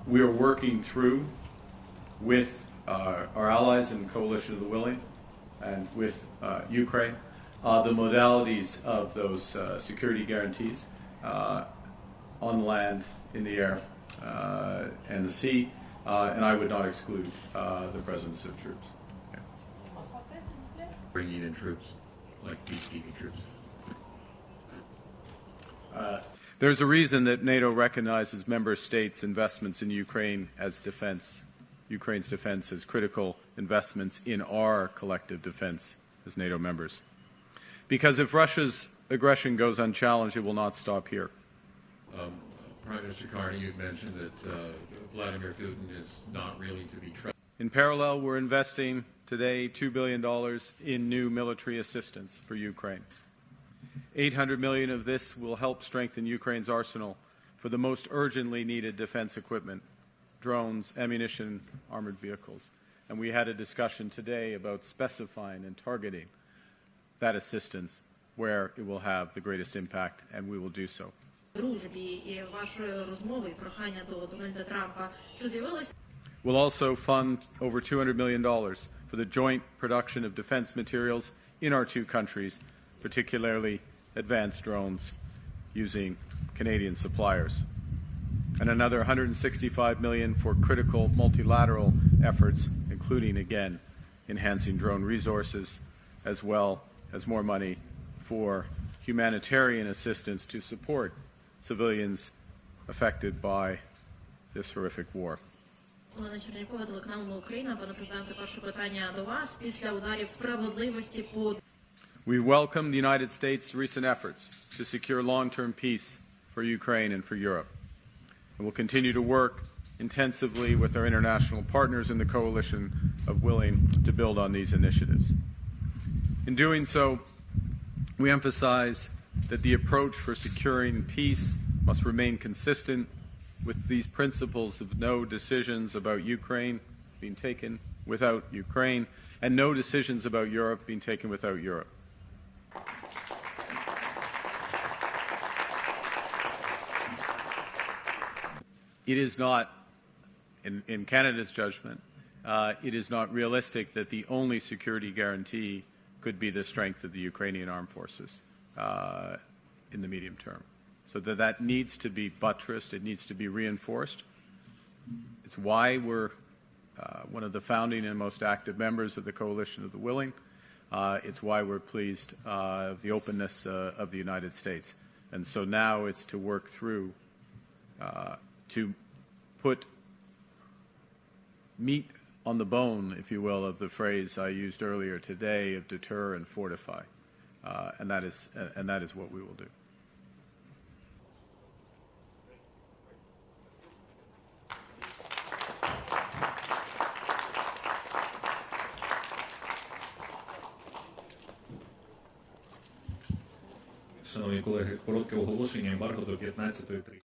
We are working through with our allies in the Coalition of the Willing and with Ukraine the modalities of those security guarantees on land, in the air, and the sea, and I would not exclude the presence of troops. Bringing in troops, like peacekeeping troops. There's a reason that NATO recognizes member states' investments in Ukraine as defense, Ukraine's defense as critical investments in our collective defense as NATO members. Because if Russia's aggression goes unchallenged, it will not stop here. Prime Minister Carney, you've mentioned that Vladimir Putin is not really to be trusted. In parallel, we're investing today $2 billion in new military assistance for Ukraine. $800 million of this will help strengthen Ukraine's arsenal for the most urgently needed defense equipment, drones, ammunition, armored vehicles. And we had a discussion today about specifying and targeting that assistance where it will have the greatest impact, and we will do so. We'll also fund over $200 million for the joint production of defense materials in our two countries, particularly advanced drones using Canadian suppliers, and another $165 million for critical multilateral efforts, including, again, enhancing drone resources, as well as more money for humanitarian assistance to support civilians affected by this horrific war. Олена Чернякова, телеканал Україна. Пане президенте, перше питання до вас. Після ударів справедливості по... We welcome the United States' recent efforts to secure long-term peace for Ukraine and for Europe. And we'll continue to work intensively with our international partners in the coalition of willing to build on these initiatives. In doing so, we emphasize that the approach for securing peace must remain consistent with these principles of no decisions about Ukraine being taken without Ukraine, and no decisions about Europe being taken without Europe. It is not, in Canada's judgment, it is not realistic that the only security guarantee could be the strength of the Ukrainian armed forces in the medium term. So that needs to be buttressed, it needs to be reinforced. It's why we're one of the founding and most active members of the Coalition of the Willing. It's why we're pleased of the openness of the United States. And so now it's to work through to put meat on the bone, if you will, of the phrase I used earlier today of deter and fortify. And that is what we will do. Шановні колеги, коротке оголошення, ембарго до 15:30.